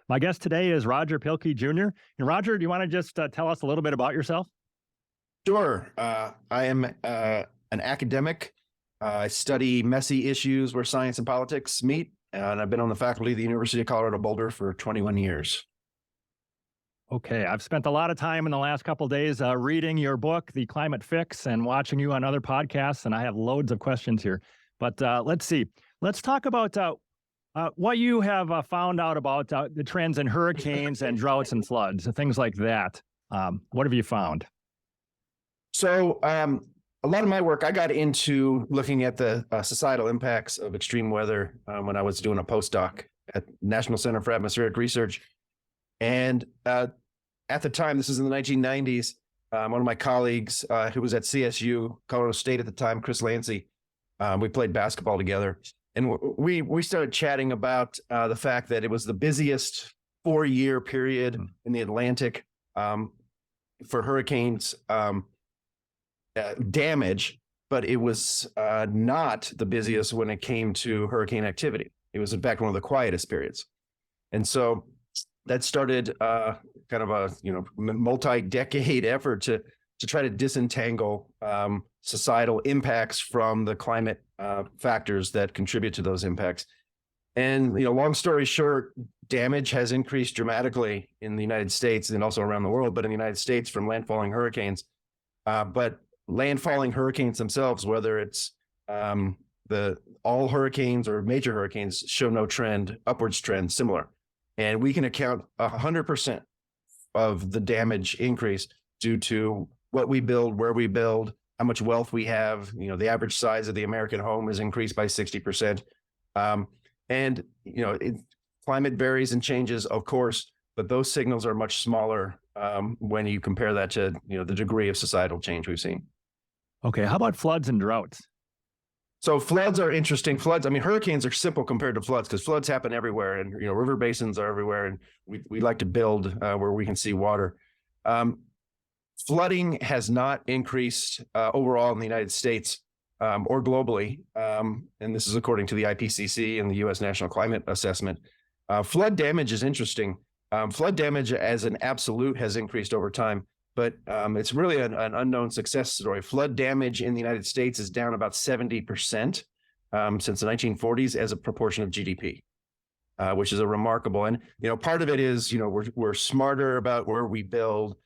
My guest today is Roger Pielke Jr. And Roger, do you want to just tell us a little bit about yourself? Sure. I am an academic. I study messy issues where science and politics meet, and I've been on the faculty of the University of Colorado Boulder for 21 years. Okay, I've spent a lot of time in the last couple of days reading your book, The Climate Fix, and watching you on other podcasts, and I have loads of questions here. But let's see. Let's talk about what you have found out about the trends in hurricanes and droughts and floods, things like that. What have you found? So a lot of my work, I got into looking at the societal impacts of extreme weather when I was doing a postdoc at National Center for Atmospheric Research. And at the time, this is in the 1990s, one of my colleagues who was at CSU, Colorado State at the time, Chris Lancy, we played basketball together. And we started chatting about the fact that it was the busiest 4-year period in the Atlantic for hurricanes damage, but it was not the busiest when it came to hurricane activity. It was, in fact, one of the quietest periods. And so that started kind of a multi-decade effort to try to disentangle societal impacts from the climate factors that contribute to those impacts. And long story short, damage has increased dramatically in the United States and also around the world, but in the United States from landfalling hurricanes. But landfalling hurricanes themselves, whether it's all hurricanes or major hurricanes, show no upwards trend similar. And we can account 100% of the damage increase due to what we build, where we build, how much wealth we have. The average size of the American home is increased by 60%. Climate varies and changes, of course, but those signals are much smaller when you compare that to the degree of societal change we've seen. Okay, how about floods and droughts? So floods are interesting. Hurricanes are simple compared to floods because floods happen everywhere, and river basins are everywhere, and we like to build where we can see water. Flooding has not increased overall in the United States or globally, and this is according to the IPCC and the U.S. National Climate Assessment. Flood damage is interesting. Flood damage as an absolute has increased over time, but it's really an unknown success story. Flood damage in the United States is down about 70% since the 1940s as a proportion of GDP, which is a remarkable. And part of it is we're smarter about where we build.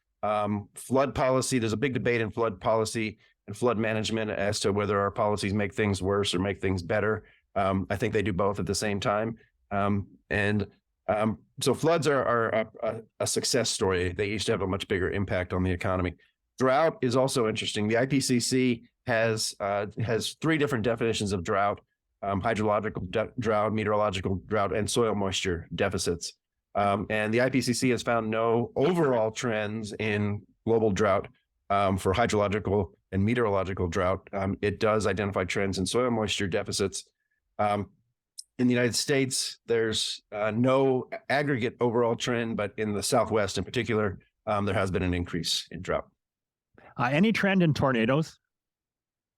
Flood policy. There's a big debate in flood policy and flood management as to whether our policies make things worse or make things better. I think they do both at the same time. So floods are a success story. They used to have a much bigger impact on the economy. Drought is also interesting. The IPCC has 3 different definitions of drought: hydrological drought, meteorological drought, and soil moisture deficits. And the IPCC has found no overall trends in global drought for hydrological and meteorological drought. It does identify trends in soil moisture deficits. In the United States, there's no aggregate overall trend, but in the Southwest in particular, there has been an increase in drought. Any trend in tornadoes?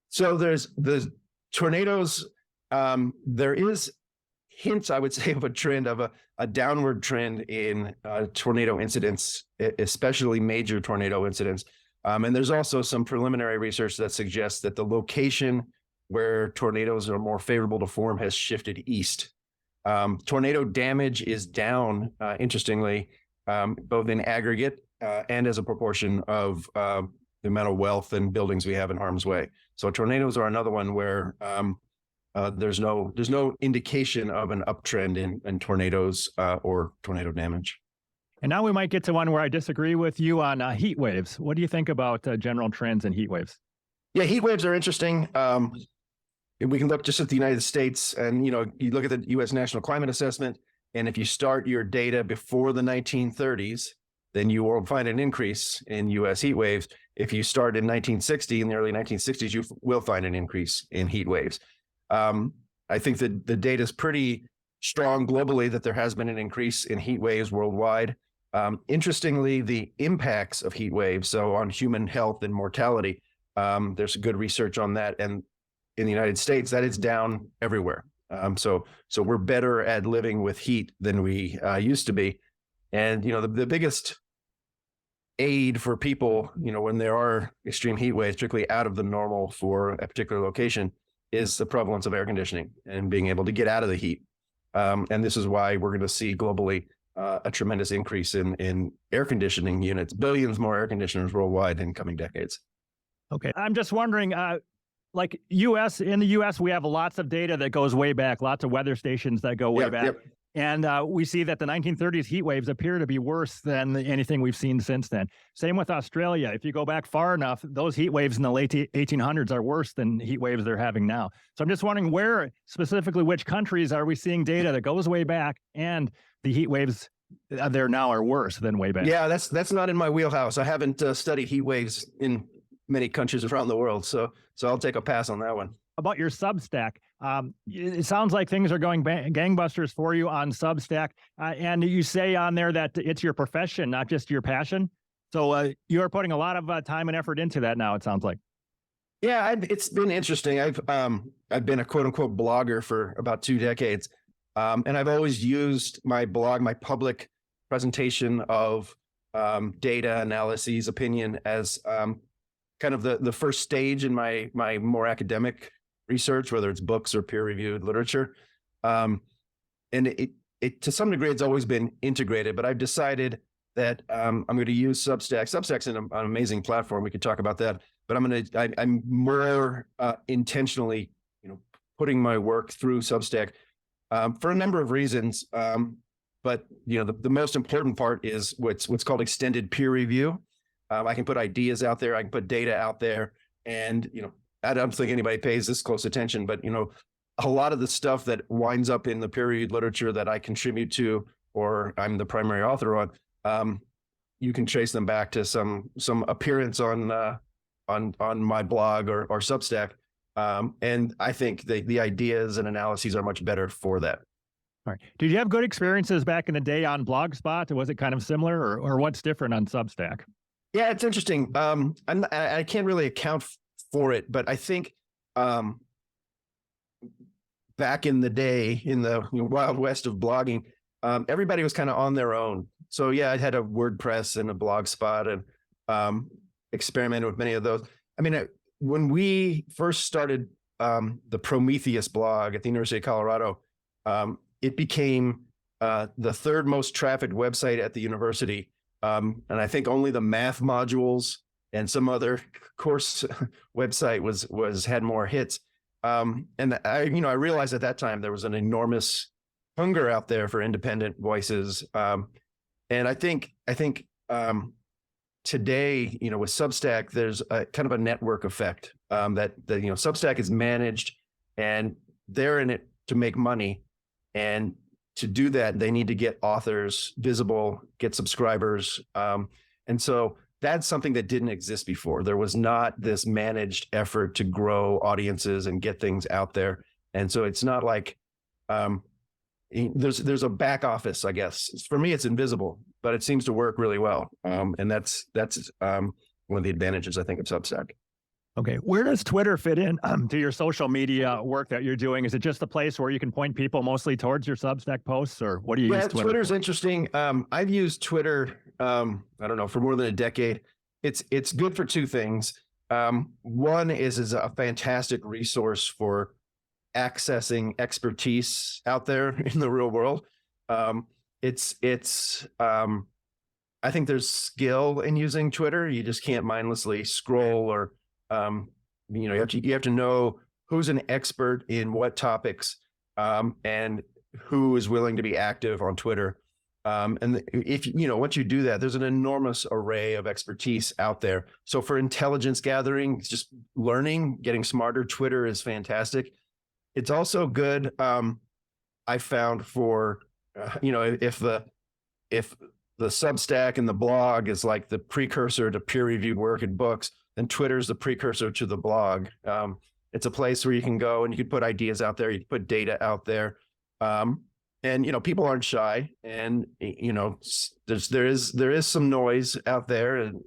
So there's the tornadoes. There is hints, I would say, of a trend of a downward trend in tornado incidents, especially major tornado incidents. And there's also some preliminary research that suggests that the location where tornadoes are more favorable to form has shifted east. Tornado damage is down, interestingly, both in aggregate and as a proportion of the amount of wealth and buildings we have in harm's way. So tornadoes are another one where there's no indication of an uptrend in tornadoes or tornado damage. And now we might get to one where I disagree with you on heat waves. What do you think about general trends in heat waves? Yeah, heat waves are interesting. We can look just at the United States, and you look at the U.S. National Climate Assessment, and if you start your data before the 1930s, then you will find an increase in U.S. heat waves. If you start in 1960, in the early 1960s, you will find an increase in heat waves. I think that the data is pretty strong globally that there has been an increase in heat waves worldwide. Interestingly, the impacts of heat waves, so on human health and mortality, there's good research on that. And in the United States, that is down everywhere. So we're better at living with heat than we used to be. And, the biggest aid for people, when there are extreme heat waves, particularly out of the normal for a particular location, is the prevalence of air conditioning and being able to get out of the heat. And this is why we're going to see globally a tremendous increase in air conditioning units, billions more air conditioners worldwide in coming decades. Okay. I'm just wondering, like in the US, we have lots of data that goes way back, lots of weather stations that go way back. Yep. And we see that the 1930s heat waves appear to be worse than anything we've seen since then. Same with Australia. If you go back far enough, those heat waves in the late 1800s are worse than heat waves they're having now. So I'm just wondering specifically which countries are we seeing data that goes way back and the heat waves there now are worse than way back? Yeah, that's not in my wheelhouse. I haven't studied heat waves in many countries around the world. So I'll take a pass on that one. About your Substack, it sounds like things are going gangbusters for you on Substack. And you say on there that it's your profession, not just your passion. So you're putting a lot of time and effort into that now, it sounds like. Yeah, it's been interesting. I've been a quote unquote blogger for about 2 decades. And I've always used my blog, my public presentation of data, analyses, opinion as kind of the first stage in my more academic research, whether it's books or peer-reviewed literature. And it to some degree, it's always been integrated, but I've decided that I'm going to use Substack. Substack's an amazing platform. We could talk about that, but I'm more intentionally, putting my work through Substack for a number of reasons. But the most important part is what's called extended peer review. I can put ideas out there, I can put data out there, and I don't think anybody pays this close attention, but a lot of the stuff that winds up in the peer-reviewed literature that I contribute to, or I'm the primary author on, you can trace them back to some appearance on my blog or Substack, and I think the ideas and analyses are much better for that. All right. Did you have good experiences back in the day on Blogspot? Was it kind of similar, or what's different on Substack? Yeah, it's interesting. I can't really account for it, but I think back in the day, in the wild west of blogging, everybody was kind of on their own. So yeah, I had a WordPress and a Blogspot and experimented with many of those. I mean, when we first started the Prometheus blog at the University of Colorado, it became the third most trafficked website at the university. And I think only the math modules and some other course website had more hits. And I realized at that time there was an enormous hunger out there for independent voices. And I think today, with Substack, there's a kind of a network effect that Substack is managed, and they're in it to make money. And to do that, they need to get authors visible, get subscribers. And so that's something that didn't exist before. There was not this managed effort to grow audiences and get things out there. And so it's not like there's a back office, I guess. For me, it's invisible, but it seems to work really well. And that's one of the advantages, I think, of Substack. Okay. Where does Twitter fit in to your social media work that you're doing? Is it just a place where you can point people mostly towards your Substack posts, or what do you use Twitter Twitter's for? interesting. I've used Twitter, I don't know, for more than a decade. It's good for two things. One is a fantastic resource for accessing expertise out there in the real world. I think there's skill in using Twitter. You just can't mindlessly scroll, or you have to know who's an expert in what topics, and who is willing to be active on Twitter. And if once you do that, there's an enormous array of expertise out there. So for intelligence gathering, just learning, getting smarter, Twitter is fantastic. It's also good, I found, for if the Substack and the blog is like the precursor to peer-reviewed work and books, then Twitter is the precursor to the blog. It's a place where you can go and you can put ideas out there, you can put data out there, and people aren't shy, and there is some noise out there, and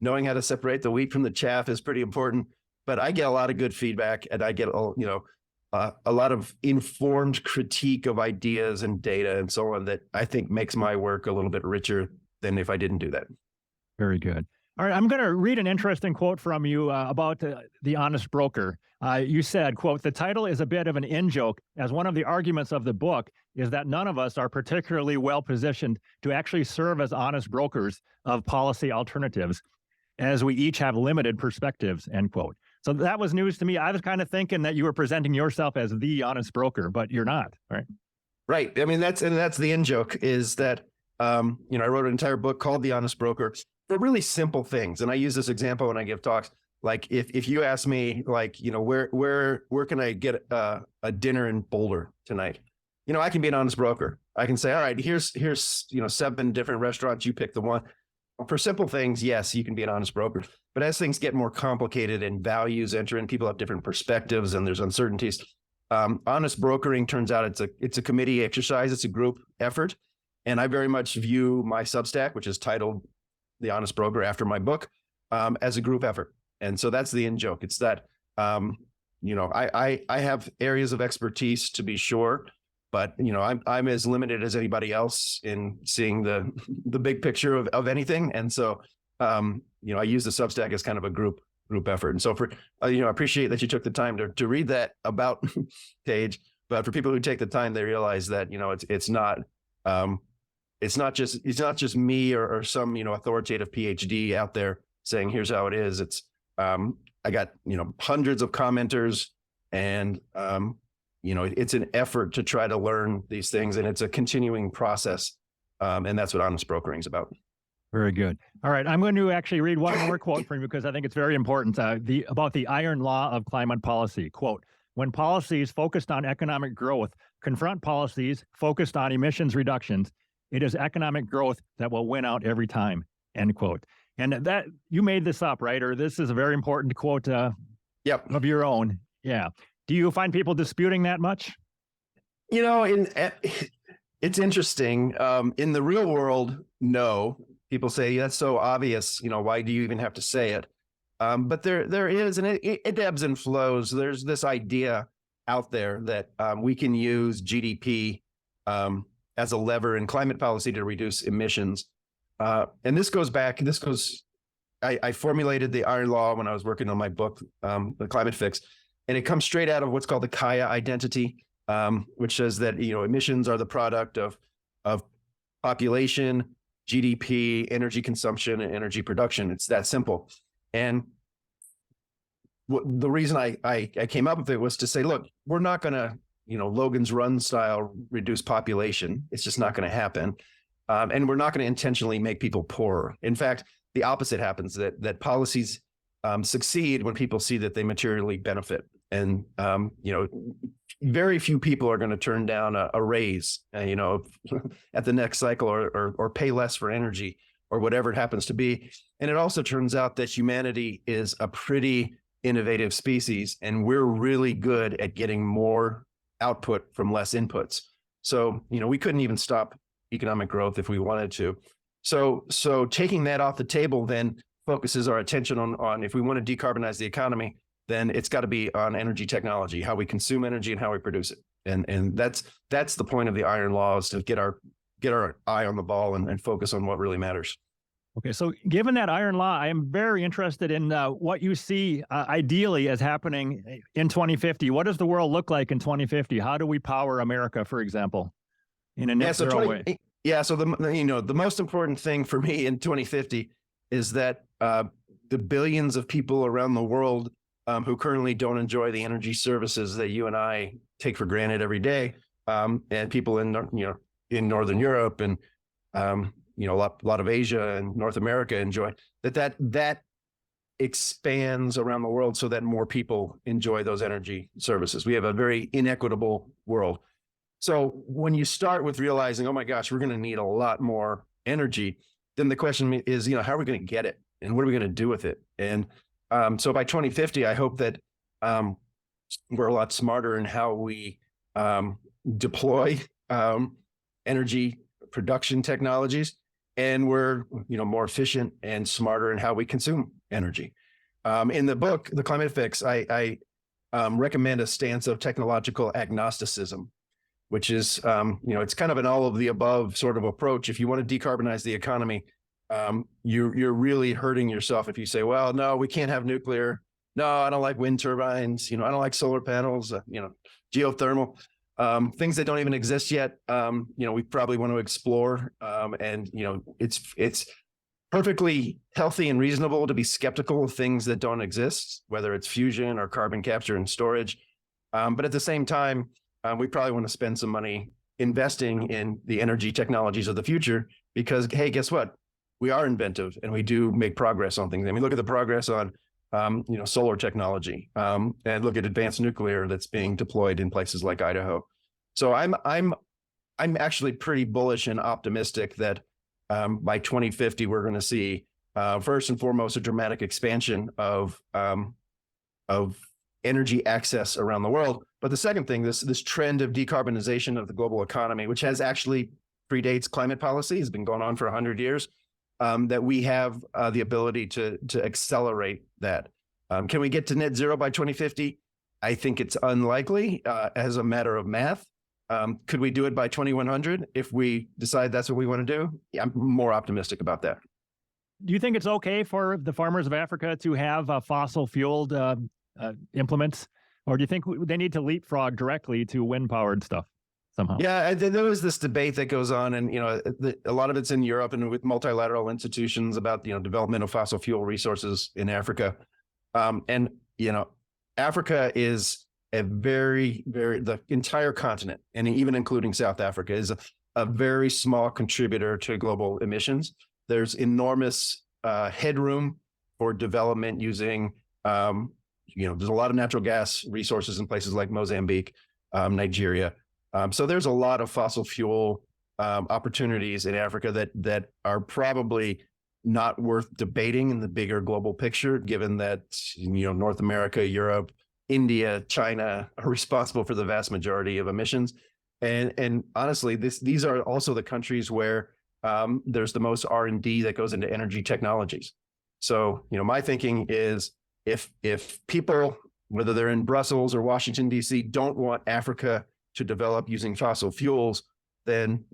knowing how to separate the wheat from the chaff is pretty important. But I get a lot of good feedback, and I get a lot of informed critique of ideas and data and so on that I think makes my work a little bit richer than if I didn't do that. Very good. All right, I'm going to read an interesting quote from you about the honest broker. You said, quote, "The title is a bit of an in-joke, as one of the arguments of the book is that none of us are particularly well positioned to actually serve as honest brokers of policy alternatives, as we each have limited perspectives," end quote. So that was news to me. I was kind of thinking that you were presenting yourself as the honest broker, but you're not, right? Right. I mean, that's the in joke is that, I wrote an entire book called The Honest Broker. They're really simple things. And I use this example when I give talks. Like if you ask me, like, where can I get a dinner in Boulder tonight? I can be an honest broker. I can say, all right, here's 7 different restaurants. You pick the one. For simple things, yes, you can be an honest broker. But as things get more complicated and values enter in, people have different perspectives and there's uncertainties. Honest brokering turns out it's a committee exercise. It's a group effort. And I very much view my Substack, which is titled The Honest Broker after my book, as a group effort. And so that's the in joke. It's that, I have areas of expertise to be sure, but I'm as limited as anybody else in seeing the big picture of anything. And so, I use the Substack as kind of a group effort. And so I appreciate that you took the time to read that about Page, but for people who take the time, they realize that, it's not just me or some, authoritative PhD out there saying, here's how it is. It's, I got, hundreds of commenters and, it's an effort to try to learn these things, and it's a continuing process. And that's what honest brokering is about. Very good. All right, I'm going to actually read one more quote from you because I think it's very important about the iron law of climate policy. Quote, "When policies focused on economic growth confront policies focused on emissions reductions, it is economic growth that will win out every time," end quote. And that you made this up, right? Or this is a very important quote Yep. of your own. Yeah. Do you find people disputing that much? It's interesting. In the real world, no. People say, that's so obvious. Why do you even have to say it? But there is, and it ebbs and flows. There's this idea out there that we can use GDP as a lever in climate policy to reduce emissions. And I formulated the iron law when I was working on my book, The Climate Fix, and it comes straight out of what's called the Kaya identity, which says that, emissions are the product of population, GDP, energy consumption, and energy production. It's that simple. And the reason I came up with it was to say, look, we're not going to, Logan's Run style reduce population. It's just not going to happen. And we're not going to intentionally make people poorer. In fact, the opposite happens, that policies succeed when people see that they materially benefit. And, very few people are going to turn down a raise, at the next cycle or pay less for energy or whatever it happens to be. And it also turns out that humanity is a pretty innovative species, and we're really good at getting more output from less inputs. So, we couldn't even stop economic growth if we wanted to. So taking that off the table then focuses our attention on if we want to decarbonize the economy, then it's got to be on energy technology, how we consume energy and how we produce it. And that's the point of the iron law, is to get our eye on the ball and focus on what really matters. Okay, so given that iron law, I am very interested in what you see ideally as happening in 2050. What does the world look like in 2050? How do we power America, for example, in a net zero way? Yeah, so the most important thing for me in 2050 is that the billions of people around the world who currently don't enjoy the energy services that you and I take for granted every day, and people in Northern Europe and a lot of Asia and North America enjoy, that expands around the world so that more people enjoy those energy services. We have a very inequitable world. So when you start with realizing, oh my gosh, we're going to need a lot more energy, then the question is, how are we going to get it, and what are we going to do with it? And so by 2050, I hope that we're a lot smarter in how we deploy energy production technologies, and we're more efficient and smarter in how we consume energy. In the book, The Climate Fix, I recommend a stance of technological agnosticism, which is, it's kind of an all of the above sort of approach. If you want to decarbonize the economy, you're really hurting yourself if you say, well, no, we can't have nuclear. No, I don't like wind turbines. I don't like solar panels, geothermal, things that don't even exist yet. We probably want to explore. And it's perfectly healthy and reasonable to be skeptical of things that don't exist, whether it's fusion or carbon capture and storage. But at the same time, we probably want to spend some money investing in the energy technologies of the future because, hey, guess what? We are inventive and we do make progress on things. I mean, look at the progress on, solar technology, and look at advanced nuclear that's being deployed in places like Idaho. So I'm actually pretty bullish and optimistic that by 2050 we're going to see first and foremost a dramatic expansion of energy access around the world. But the second thing, this trend of decarbonization of the global economy, which has actually predates climate policy, has been going on for 100 years, that we have the ability to accelerate that. Can we get to net zero by 2050? I think it's unlikely as a matter of math. Could we do it by 2100 if we decide that's what we want to do? Yeah, I'm more optimistic about that. Do you think it's okay for the farmers of Africa to have fossil-fueled implements, or do you think they need to leapfrog directly to wind-powered stuff somehow? Yeah, there was this debate that goes on, and a lot of it's in Europe and with multilateral institutions about development of fossil fuel resources in Africa, and Africa is a the entire continent, and even including South Africa, is a very small contributor to global emissions. There's enormous headroom for development using, there's a lot of natural gas resources in places like Mozambique, Nigeria. So there's a lot of fossil fuel opportunities in Africa that are probably not worth debating in the bigger global picture, given that North America, Europe, India, China are responsible for the vast majority of emissions. And honestly, these are also the countries where there's the most R&D that goes into energy technologies. So, my thinking is if people, whether they're in Brussels or Washington, D.C., don't want Africa to develop using fossil fuels, then,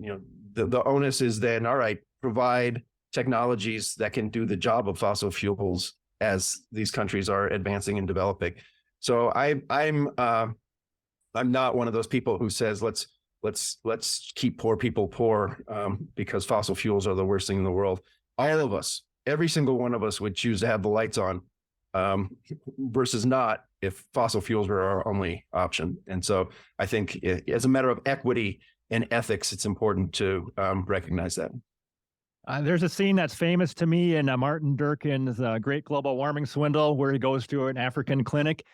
the onus is then, all right, provide technologies that can do the job of fossil fuels as these countries are advancing and developing. So I'm not one of those people who says let's keep poor people poor because fossil fuels are the worst thing in the world. All of us, every single one of us, would choose to have the lights on versus not if fossil fuels were our only option. And so I think as a matter of equity and ethics, it's important to recognize that. There's a scene that's famous to me in Martin Durkin's Great Global Warming Swindle, where he goes to an African clinic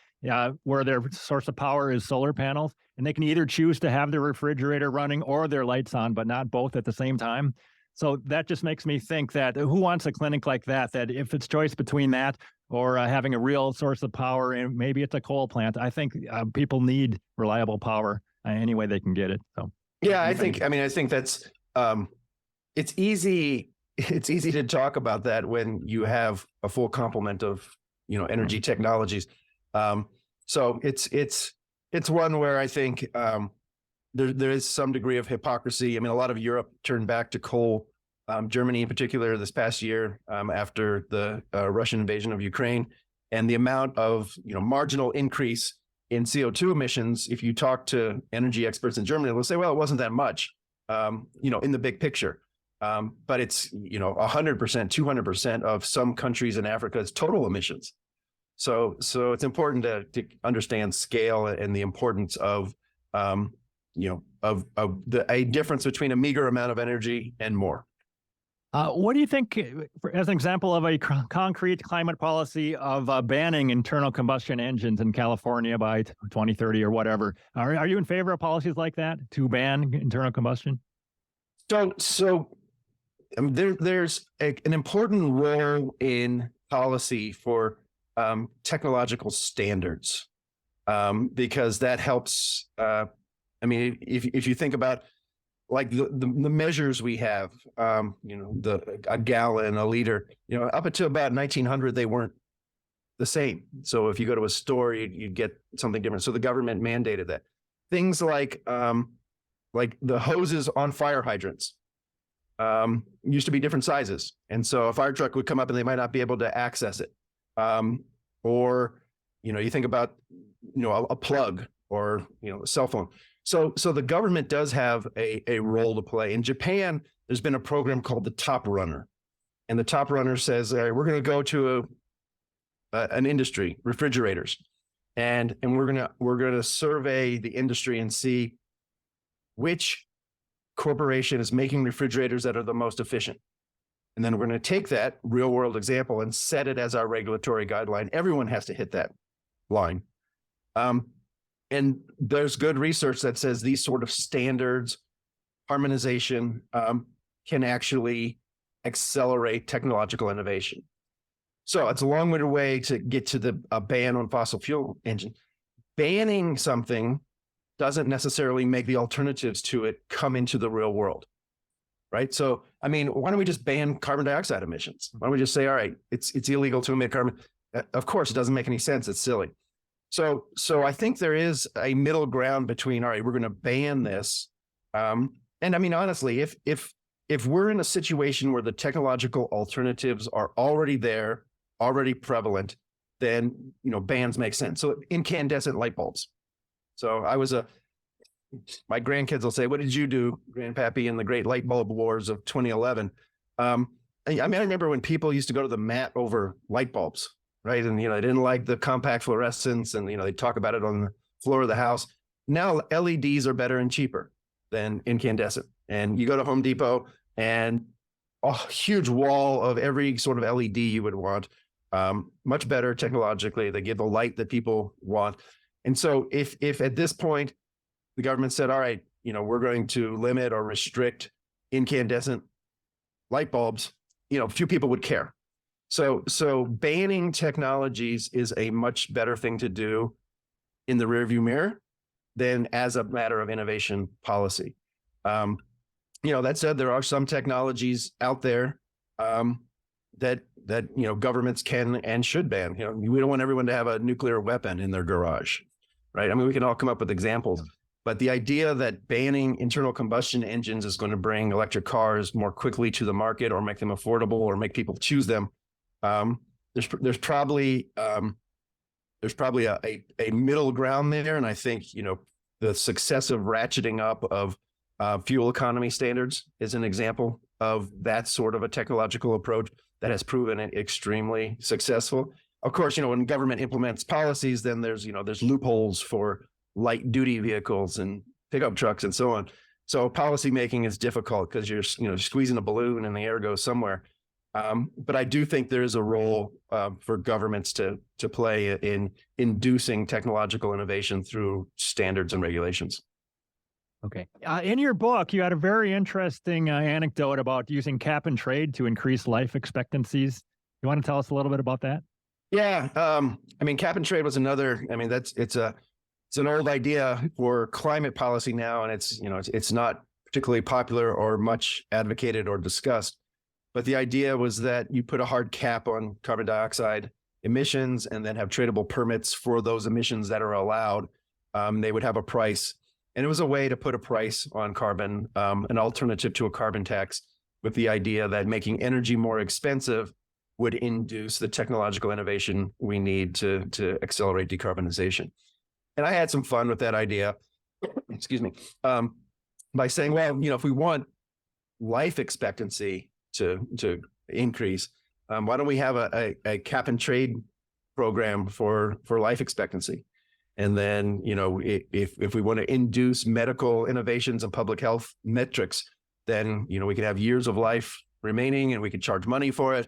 where their source of power is solar panels, and they can either choose to have their refrigerator running or their lights on, but not both at the same time. So that just makes me think that who wants a clinic like that if it's choice between that or having a real source of power, and maybe it's a coal plant, I think people need reliable power any way they can get it. So yeah, I think that's it's easy to talk about that when you have a full complement of energy technologies. So it's one where I think there is some degree of hypocrisy. I mean, a lot of Europe turned back to coal. Germany in particular this past year after the Russian invasion of Ukraine, and the amount of marginal increase in CO2 emissions. If you talk to energy experts in Germany, they'll say, well, it wasn't that much, in the big picture. But it's 100%, 200% of some countries in Africa's total emissions. So it's important to understand scale and the importance of a difference between a meager amount of energy and more. What do you think, as an example of a concrete climate policy of banning internal combustion engines in California by 2030 or whatever? Are you in favor of policies like that to ban internal combustion? So there's an important role in policy for technological standards, because that helps. If you think about like the measures we have, a gallon, a liter, up until about 1900, they weren't the same. So if you go to a store, you get something different. So the government mandated that. Things like the hoses on fire hydrants used to be different sizes. And so a fire truck would come up and they might not be able to access it. Or, you think about, a plug or, a cell phone. So the government does have a role to play. In Japan, there's been a program called the Top Runner. And the Top Runner says, all right, we're going to go to an industry, refrigerators, and we're going to survey the industry and see which corporation is making refrigerators that are the most efficient. And then we're going to take that real world example and set it as our regulatory guideline. Everyone has to hit that line. And there's good research that says these sort of standards, harmonization, can actually accelerate technological innovation. So it's a long-winded way to get to a ban on fossil fuel engine. Banning something doesn't necessarily make the alternatives to it come into the real world, right? So, why don't we just ban carbon dioxide emissions? Why don't we just say, all right, it's illegal to emit carbon? Of course, it doesn't make any sense. It's silly. So I think there is a middle ground between, all right, we're going to ban this. And honestly, if we're in a situation where the technological alternatives are already there, already prevalent, then, bans make sense. So incandescent light bulbs. So my grandkids will say, what did you do, Grandpappy, in the great light bulb wars of 2011? I remember when people used to go to the mat over light bulbs, right? And, they didn't like the compact fluorescence and, they talk about it on the floor of the house. Now LEDs are better and cheaper than incandescent. And you go to Home Depot and a huge wall of every sort of LED you would want, much better technologically. They give the light that people want. And so if at this point the government said, all right, we're going to limit or restrict incandescent light bulbs, few people would care. So banning technologies is a much better thing to do in the rearview mirror than as a matter of innovation policy. That said, there are some technologies out there that governments can and should ban. We don't want everyone to have a nuclear weapon in their garage, right? We can all come up with examples, but the idea that banning internal combustion engines is going to bring electric cars more quickly to the market or make them affordable or make people choose them, there's probably a middle ground there, and I think the successive ratcheting up of fuel economy standards is an example of that sort of a technological approach that has proven it extremely successful. Of course, when government implements policies, then there's loopholes for light duty vehicles and pickup trucks and so on. So policy making is difficult because you're squeezing a balloon and the air goes somewhere. But I do think there is a role for governments to play in inducing technological innovation through standards and regulations. Okay. In your book, you had a very interesting anecdote about using cap and trade to increase life expectancies. You want to tell us a little bit about that? Yeah. Cap and trade was another. It's an old idea for climate policy now, and it's not particularly popular or much advocated or discussed. But the idea was that you put a hard cap on carbon dioxide emissions and then have tradable permits for those emissions that are allowed. They would have a price. And it was a way to put a price on carbon, an alternative to a carbon tax, with the idea that making energy more expensive would induce the technological innovation we need to accelerate decarbonization. And I had some fun with that idea, excuse me, by saying, well, if we want life expectancy to increase, why don't we have a cap and trade program for life expectancy? And then, if we want to induce medical innovations and public health metrics, then, we could have years of life remaining and we could charge money for it.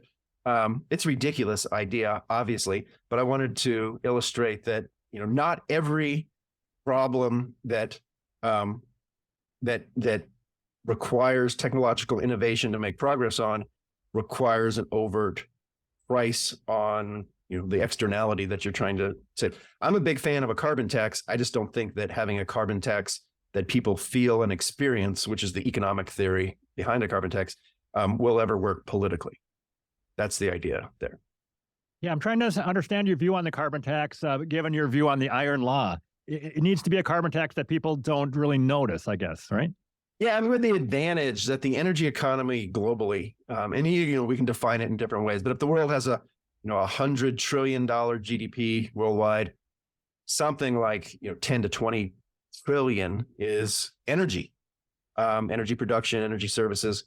It's a ridiculous idea, obviously, but I wanted to illustrate that, not every problem that requires technological innovation to make progress on requires an overt price on the externality that you're trying to say. I'm a big fan of a carbon tax. I just don't think that having a carbon tax that people feel and experience, which is the economic theory behind a carbon tax, will ever work politically. That's the idea there. Yeah, I'm trying to understand your view on the carbon tax, given your view on the iron law. It needs to be a carbon tax that people don't really notice, I guess, right? Yeah, I mean, with the advantage that the energy economy globally, and we can define it in different ways, but if the world has a $100 trillion GDP worldwide, something like 10 to 20 trillion is energy, energy production, energy services.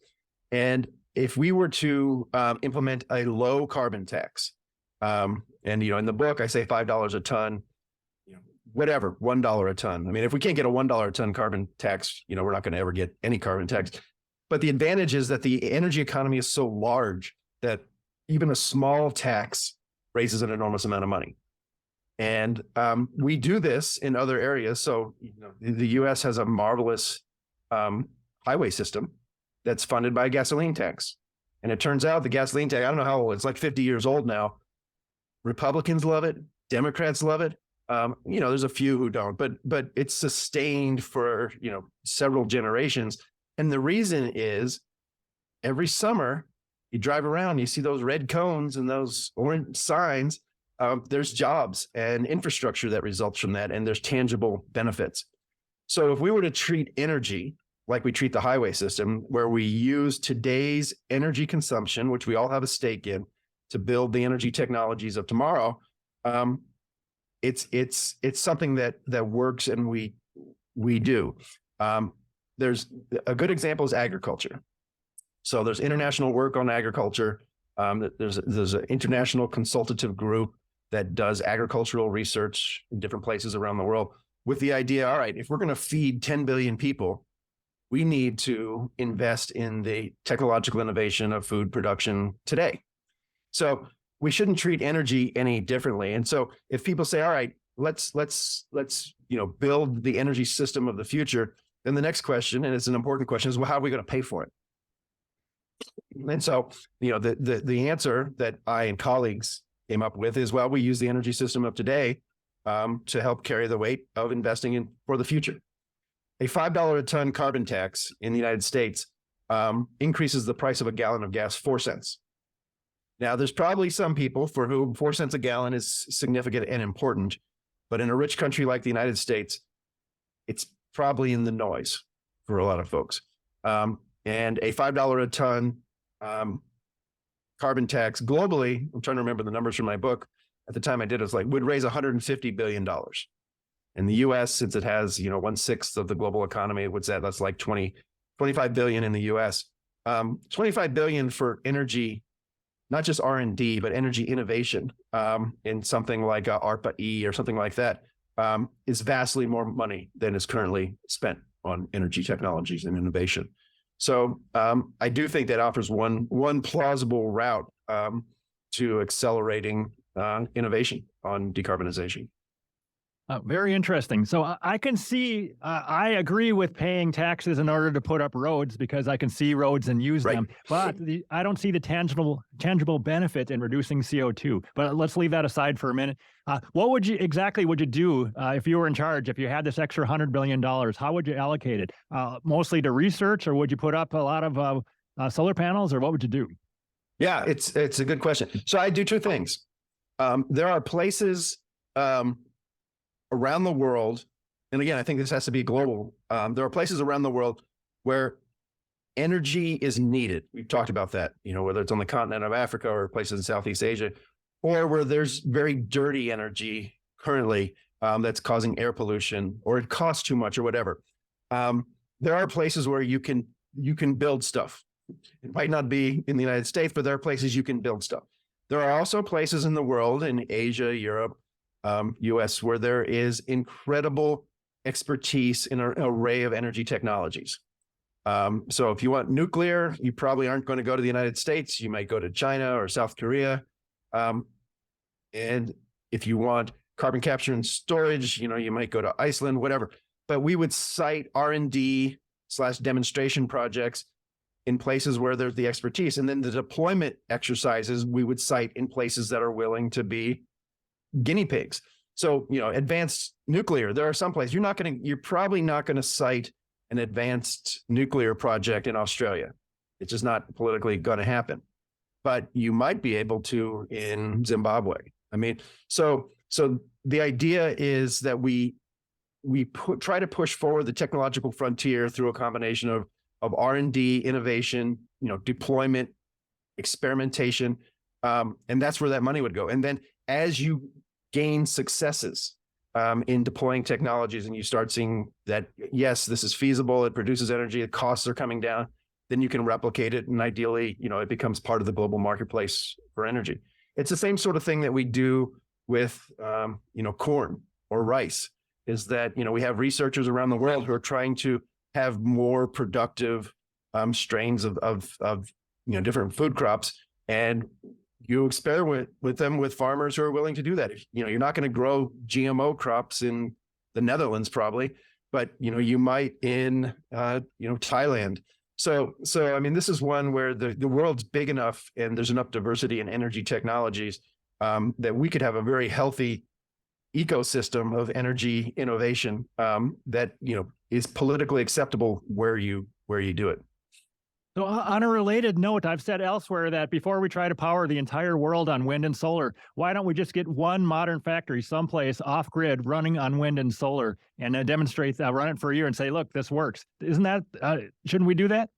And if we were to implement a low carbon tax, and in the book I say $5 a ton, whatever, $1 a ton. I mean, if we can't get a $1 a ton carbon tax, we're not going to ever get any carbon tax. But the advantage is that the energy economy is so large that even a small tax raises an enormous amount of money. And we do this in other areas. So the U.S. has a marvelous highway system that's funded by a gasoline tax. And it turns out the gasoline tax, I don't know how old, it's like 50 years old now. Republicans love it. Democrats love it. There's a few who don't, but it's sustained for, several generations. And the reason is every summer you drive around, you see those red cones and those orange signs. There's jobs and infrastructure that results from that, and there's tangible benefits. So if we were to treat energy like we treat the highway system, where we use today's energy consumption, which we all have a stake in, to build the energy technologies of tomorrow, it's something that works, and we do. There's a good example is agriculture. So there's international work on agriculture. There's an international consultative group that does agricultural research in different places around the world with the idea, all right, if we're going to feed 10 billion people, we need to invest in the technological innovation of food production today. So we shouldn't treat energy any differently. And so if people say, all right, let's build the energy system of the future, then the next question, and it's an important question, is, well, how are we going to pay for it? And so, the answer that I and colleagues came up with is, well, we use the energy system of today to help carry the weight of investing in for the future. A $5 a ton carbon tax in the United States increases the price of a gallon of gas 4 cents. Now, there's probably some people for whom 4 cents a gallon is significant and important, but in a rich country like the United States, it's probably in the noise for a lot of folks. And a $5 a ton carbon tax globally, I'm trying to remember the numbers from my book. At the time I did, it was like, would raise $150 billion. In the US, since it has, 1/6 of the global economy, that's like 25 billion in the US. 25 billion for energy, not just R&D, but energy innovation in something like ARPA-E or something like that, is vastly more money than is currently spent on energy technologies and innovation. So I do think that offers one plausible route to accelerating innovation on decarbonization. Very interesting. So I can see, I agree with paying taxes in order to put up roads because I can see roads and use them, but I don't see the tangible benefit in reducing CO2. But let's leave that aside for a minute. What would you do if you were in charge, if you had this extra $100 billion? How would you allocate it? Mostly to research, or would you put up a lot of solar panels, or what would you do? Yeah, it's a good question. So I do two things. There are places around the world, and again, I think this has to be global. There are places around the world where energy is needed. We've talked about that, whether it's on the continent of Africa or places in Southeast Asia, or where there's very dirty energy currently that's causing air pollution, or it costs too much or whatever. There are places where you can build stuff. It might not be in the United States, but there are places you can build stuff. There are also places in the world, in Asia, Europe, US, where there is incredible expertise in an array of energy technologies. So if you want nuclear, you probably aren't going to go to the United States. You might go to China or South Korea. And if you want carbon capture and storage, you might go to Iceland, whatever. But we would cite R&D/demonstration projects in places where there's the expertise. And then the deployment exercises we would cite in places that are willing to be guinea pigs. So, advanced nuclear, there are some places you're probably not going to cite an advanced nuclear project in Australia. It's just not politically going to happen. but you might be able to in Zimbabwe. I mean, so the idea is that we try to push forward the technological frontier through a combination of R&D, innovation, deployment, experimentation, and that's where that money would go. And then as you gain successes in deploying technologies, and you start seeing that, yes, this is feasible, it produces energy, the costs are coming down, then you can replicate it, and ideally, it becomes part of the global marketplace for energy. It's the same sort of thing that we do with, corn or rice, is that, we have researchers around the world who are trying to have more productive strains of different food crops, and you experiment with them with farmers who are willing to do that. You're not going to grow GMO crops in the Netherlands probably, but you might in Thailand. So I mean, this is one where the world's big enough and there's enough diversity in energy technologies that we could have a very healthy ecosystem of energy innovation that is politically acceptable where you do it. So on a related note, I've said elsewhere that before we try to power the entire world on wind and solar, why don't we just get one modern factory someplace off grid running on wind and solar and demonstrate, run it for a year and say, look, this works. Isn't that, shouldn't we do that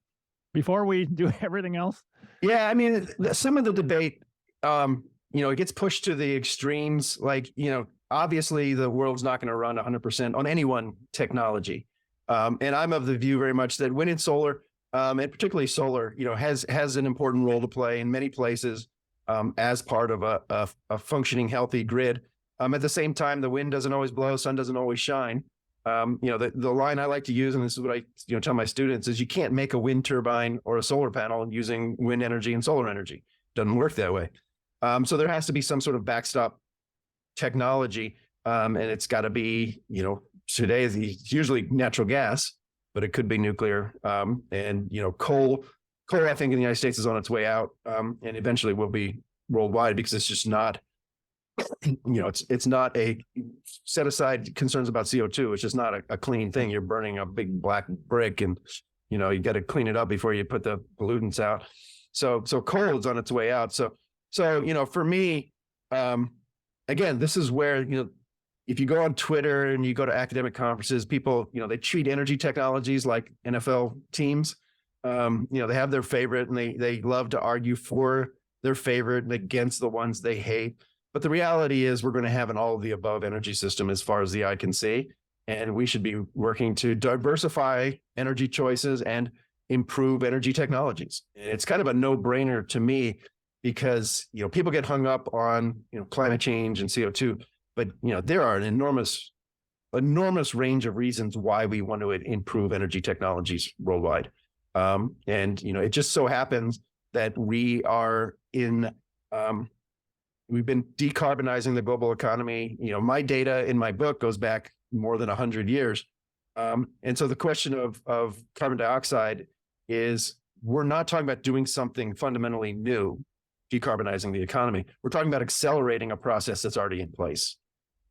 before we do everything else? Yeah, I mean, some of the debate, it gets pushed to the extremes. Like, obviously the world's not going to run 100% on any one technology. And I'm of the view very much that wind and solar, and particularly solar, has an important role to play in many places as part of a functioning, healthy grid. At the same time, the wind doesn't always blow, sun doesn't always shine. The line I like to use, and this is what I tell my students, is you can't make a wind turbine or a solar panel using wind energy and solar energy. Doesn't work that way. So there has to be some sort of backstop technology, and it's got to be, today it's usually natural gas, but it could be nuclear, and coal. Coal, I think, in the United States is on its way out, and eventually will be worldwide, because it's just not, it's not a, set aside concerns about CO2. It's just not a clean thing. You're burning a big black brick, and you got to clean it up before you put the pollutants out. So coal is on its way out. So for me, again, this is where if you go on Twitter and you go to academic conferences, people, they treat energy technologies like NFL teams. They have their favorite, and they love to argue for their favorite and against the ones they hate. But the reality is we're going to have an all of the above energy system as far as the eye can see. And we should be working to diversify energy choices and improve energy technologies. And it's kind of a no-brainer to me, because, people get hung up on, climate change and CO2. But, there are an enormous range of reasons why we want to improve energy technologies worldwide. And, it just so happens that we are we've been decarbonizing the global economy. My data in my book goes back more than 100 years. And so the question of carbon dioxide is, we're not talking about doing something fundamentally new, decarbonizing the economy. We're talking about accelerating a process that's already in place.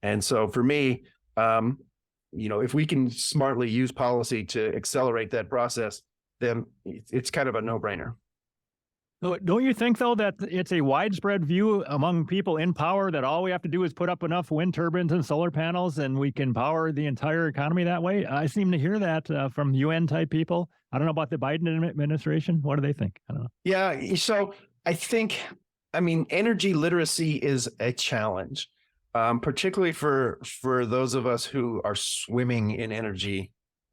And so for me, if we can smartly use policy to accelerate that process, then it's kind of a no-brainer. Don't you think, though, that it's a widespread view among people in power that all we have to do is put up enough wind turbines and solar panels and we can power the entire economy that way? I seem to hear that from UN-type people. I don't know about the Biden administration. What do they think? I don't know. Yeah, so I think, energy literacy is a challenge. Particularly for those of us who are swimming in energy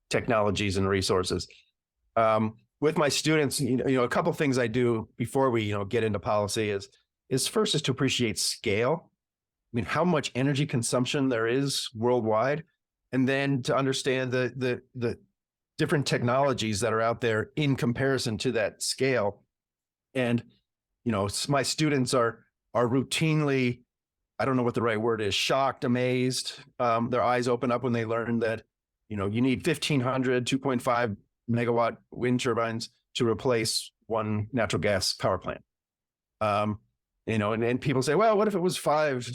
technologies and resources. With my students, a couple of things I do before we, get into policy is first is to appreciate scale. How much energy consumption there is worldwide, and then to understand the different technologies that are out there in comparison to that scale. And, my students are routinely, I don't know what the right word is, shocked, amazed. Their eyes open up when they learn that, you need 1,500, 2.5 megawatt wind turbines to replace one natural gas power plant. And people say, well, what if it was five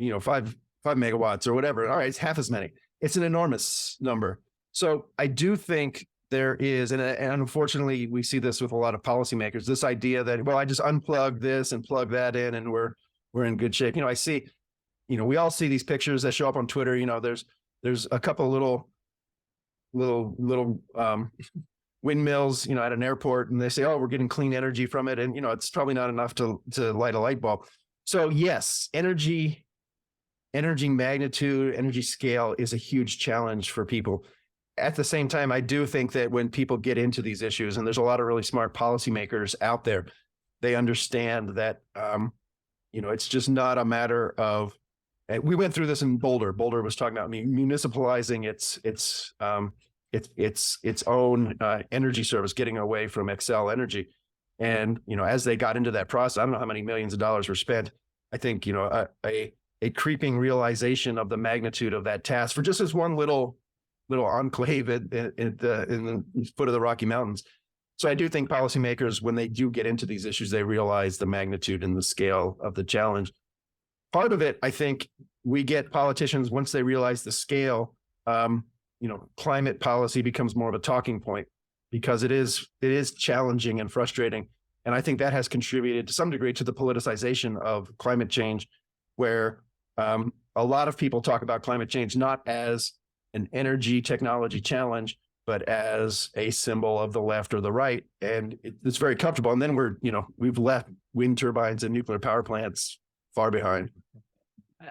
megawatts or whatever? All right, it's half as many. It's an enormous number. So I do think there is, and unfortunately, we see this with a lot of policymakers, this idea that, well, I just unplug this and plug that in and we're in good shape. I see, we all see these pictures that show up on Twitter. There's a couple little windmills, at an airport, and they say, oh, we're getting clean energy from it. And, it's probably not enough to light a light bulb. So yes, energy magnitude, energy scale is a huge challenge for people. At the same time, I do think that when people get into these issues, and there's a lot of really smart policymakers out there, they understand that, it's just not a matter of, we went through this in Boulder. Boulder was talking about municipalizing its own energy service, getting away from Xcel Energy. And, as they got into that process, I don't know how many millions of dollars were spent. I think, a creeping realization of the magnitude of that task for just this one little enclave in the foot of the Rocky Mountains. So I do think policymakers, when they do get into these issues, they realize the magnitude and the scale of the challenge. Part of it, I think, we get politicians, once they realize the scale, climate policy becomes more of a talking point because it is challenging and frustrating. And I think that has contributed to some degree to the politicization of climate change, where a lot of people talk about climate change not as an energy technology challenge, but as a symbol of the left or the right. And it's very comfortable. And then we've left wind turbines and nuclear power plants far behind.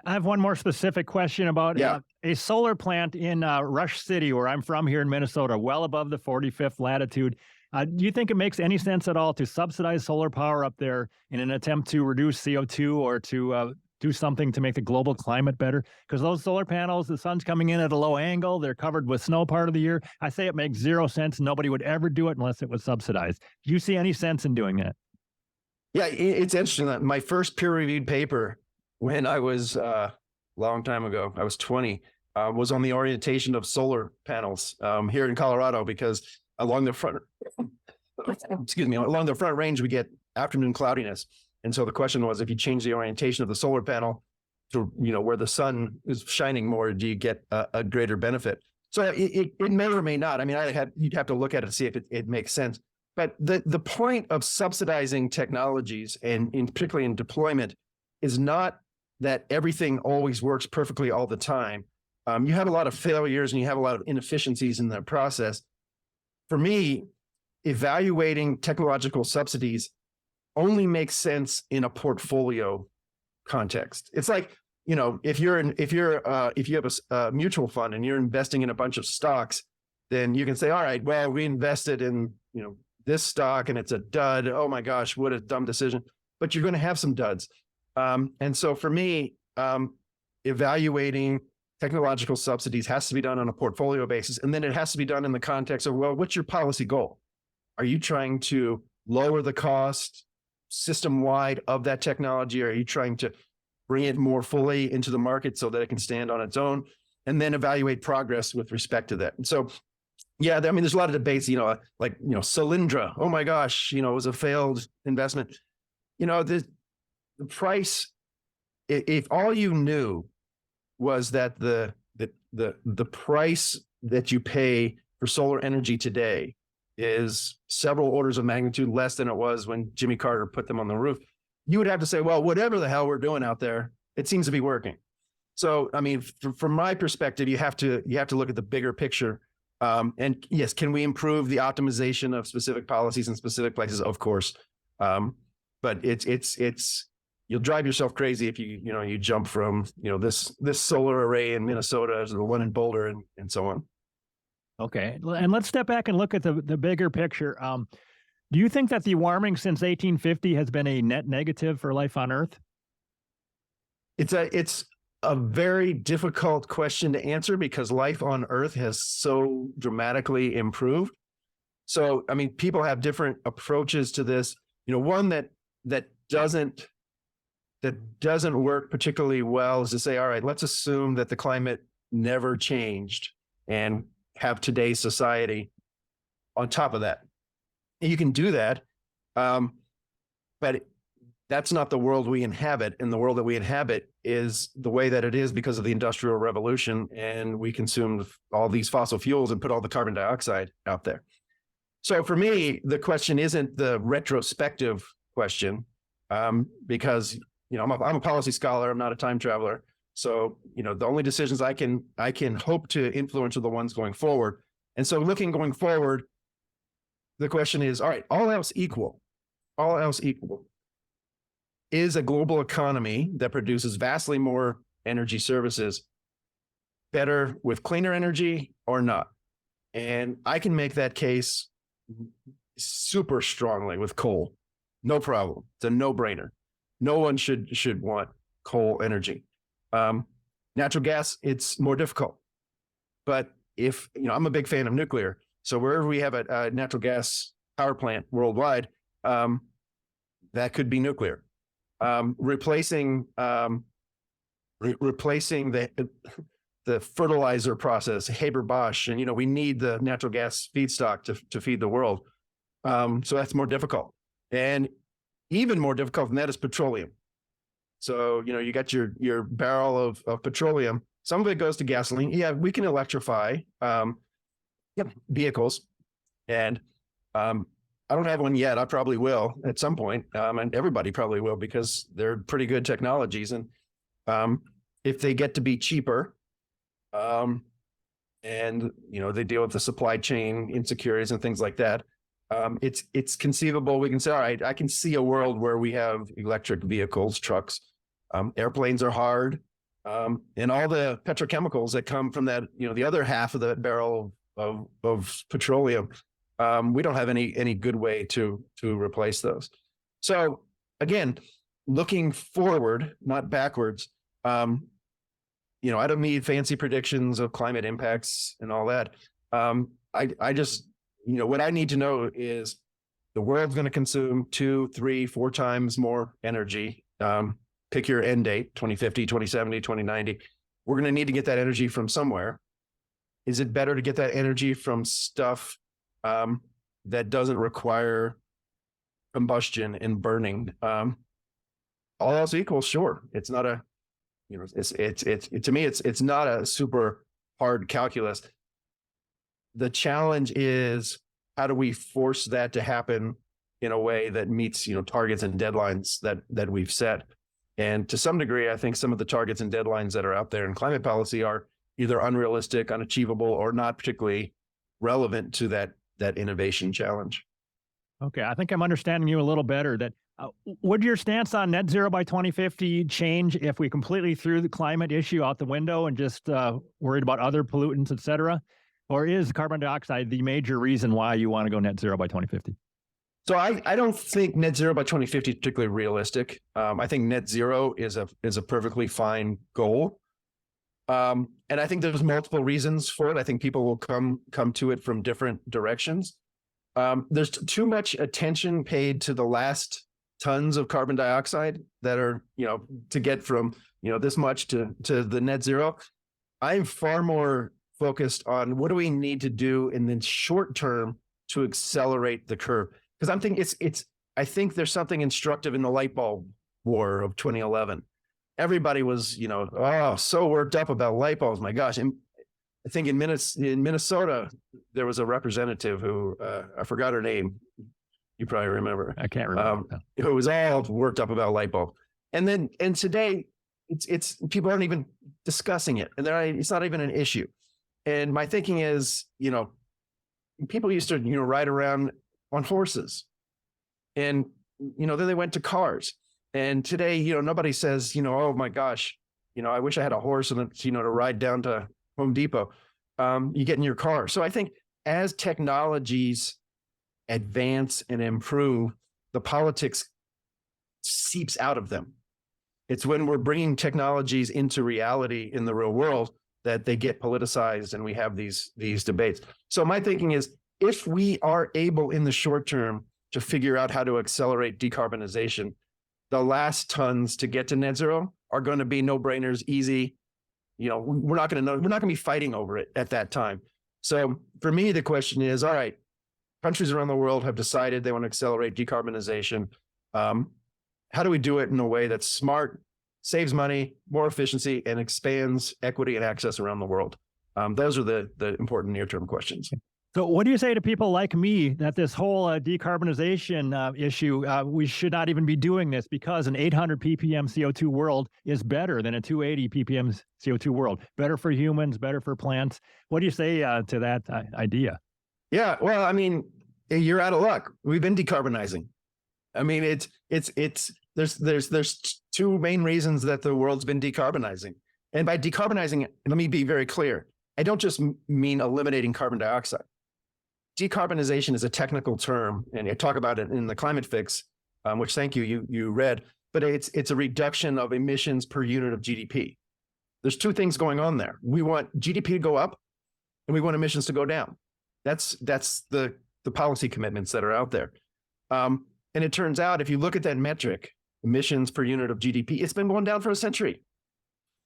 I have one more specific question about a solar plant in Rush City, where I'm from here in Minnesota, well above the 45th latitude. Do you think it makes any sense at all to subsidize solar power up there in an attempt to reduce CO2 or to do something to make the global climate better? Because those solar panels, the sun's coming in at a low angle. They're covered with snow part of the year. I say it makes zero sense. Nobody would ever do it unless it was subsidized. Do you see any sense in doing that? Yeah, it's interesting that my first peer-reviewed paper, when I was a long time ago, I was 20, was on the orientation of solar panels here in Colorado, because along the front range, we get afternoon cloudiness. And so the question was, if you change the orientation of the solar panel to, where the sun is shining more, do you get a greater benefit? So it may or may not. I mean, you'd have to look at it to see if it makes sense. But the point of subsidizing technologies, and particularly in deployment, is not that everything always works perfectly all the time. You have a lot of failures and you have a lot of inefficiencies in the process. For me, evaluating technological subsidies only makes sense in a portfolio context. It's like, if you have a mutual fund and you're investing in a bunch of stocks, then you can say, all right, well, we invested in, this stock and it's a dud. Oh my gosh, what a dumb decision. But you're going to have some duds. And so for me, evaluating technological subsidies has to be done on a portfolio basis. And then it has to be done in the context of, well, what's your policy goal? Are you trying to lower the cost system-wide of that technology? Or are you trying to bring it more fully into the market so that it can stand on its own? And then evaluate progress with respect to that. And so, yeah, I mean, there's a lot of debates, Solyndra, oh my gosh, it was a failed investment. The price, if all you knew was that the price that you pay for solar energy today is several orders of magnitude less than it was when Jimmy Carter put them on the roof, you would have to say, well, whatever the hell we're doing out there, it seems to be working. So, I mean, from my perspective, you have to look at the bigger picture. And yes, can we improve the optimization of specific policies in specific places? Of course. But it's you'll drive yourself crazy if you jump from, this solar array in Minnesota to the one in Boulder and so on. Okay. And let's step back and look at the bigger picture. Do you think that the warming since 1850 has been a net negative for life on Earth? It's a very difficult question to answer because life on Earth has so dramatically improved. So, I mean, people have different approaches to this. One that doesn't work particularly well is to say, all right, let's assume that the climate never changed and have today's society on top of that. And you can do that, but that's not the world we inhabit. And the world that we inhabit is the way that it is because of the Industrial Revolution. And we consumed all these fossil fuels and put all the carbon dioxide out there. So for me, the question isn't the retrospective question, because, I'm a policy scholar. I'm not a time traveler. So, the only decisions I can hope to influence are the ones going forward. And so going forward, the question is, all right, all else equal, is a global economy that produces vastly more energy services better with cleaner energy or not? And I can make that case super strongly with coal. No problem. It's a no-brainer. No one should want coal energy. Natural gas, it's more difficult. But if, I'm a big fan of nuclear. So wherever we have a natural gas power plant worldwide, that could be nuclear. Replacing the fertilizer process, Haber-Bosch, and we need the natural gas feedstock to feed the world. So that's more difficult. And even more difficult than that is petroleum. So, you got your barrel of petroleum. Some of it goes to gasoline. Yeah, we can electrify vehicles. And I don't have one yet. I probably will at some point. And everybody probably will, because they're pretty good technologies. And if they get to be cheaper, and they deal with the supply chain insecurities and things like that, it's conceivable. We can say, all right, I can see a world where we have electric vehicles, trucks, airplanes are hard, and all the petrochemicals that come from that, the other half of the barrel of petroleum. We don't have any good way to replace those. So again, looking forward, not backwards. I don't need fancy predictions of climate impacts and all that. I just, what I need to know is the world's going to consume 2, 3, 4 times more energy. Pick your end date, 2050, 2070, 2090. We're going to need to get that energy from somewhere. Is it better to get that energy from stuff that doesn't require combustion and burning? All else equal, sure. It's not a, to me, it's not a super hard calculus. The challenge is, how do we force that to happen in a way that meets, targets and deadlines that we've set? And to some degree, I think some of the targets and deadlines that are out there in climate policy are either unrealistic, unachievable, or not particularly relevant to that innovation challenge. Okay, I think I'm understanding you a little better. That would your stance on net zero by 2050 change if we completely threw the climate issue out the window and just worried about other pollutants, et cetera? Or is carbon dioxide the major reason why you want to go net zero by 2050? So I don't think net zero by 2050 is particularly realistic. I think net zero is a perfectly fine goal. And I think there's multiple reasons for it. I think people will come to it from different directions. There's too much attention paid to the last tons of carbon dioxide that are, to get from, this much to the net zero. I'm far more focused on what do we need to do in the short term to accelerate the curve. Because I'm thinking I think there's something instructive in the light bulb war of 2011. Everybody was, so worked up about light bulbs. My gosh. And I think in Minnesota, there was a representative who, I forgot her name. You probably remember. I can't remember. Who was all worked up about light bulb. And today it's people aren't even discussing it, and it's not even an issue. And my thinking is, people used to, ride around on horses, and, then they went to cars. And today, nobody says, oh my gosh, I wish I had a horse and, to ride down to Home Depot. You get in your car. So I think as technologies advance and improve, the politics seeps out of them. It's when we're bringing technologies into reality in the real world that they get politicized and we have these debates. So my thinking is, if we are able in the short term to figure out how to accelerate decarbonization, the last tons to get to net zero are going to be no-brainers, easy. We're not going to be fighting over it at that time. So for me, the question is, all right, countries around the world have decided they want to accelerate decarbonization. how do we do it in a way that's smart, saves money, more efficiency, and expands equity and access around the world? Those are the important near-term questions. So what do you say to people like me that this whole decarbonization issue, we should not even be doing this because an 800 ppm CO2 world is better than a 280 ppm CO2 world, better for humans, better for plants? What do you say to that idea? Yeah, well, I mean, you're out of luck. We've been decarbonizing. I mean, there's two main reasons that the world's been decarbonizing. And by decarbonizing, let me be very clear. I don't just mean eliminating carbon dioxide. Decarbonization is a technical term, and I talk about it in the Climate Fix, which thank you read, but it's a reduction of emissions per unit of GDP. There's two things going on there. We want GDP to go up, and we want emissions to go down. That's the policy commitments that are out there. And it turns out, if you look at that metric, emissions per unit of GDP, it's been going down for a century.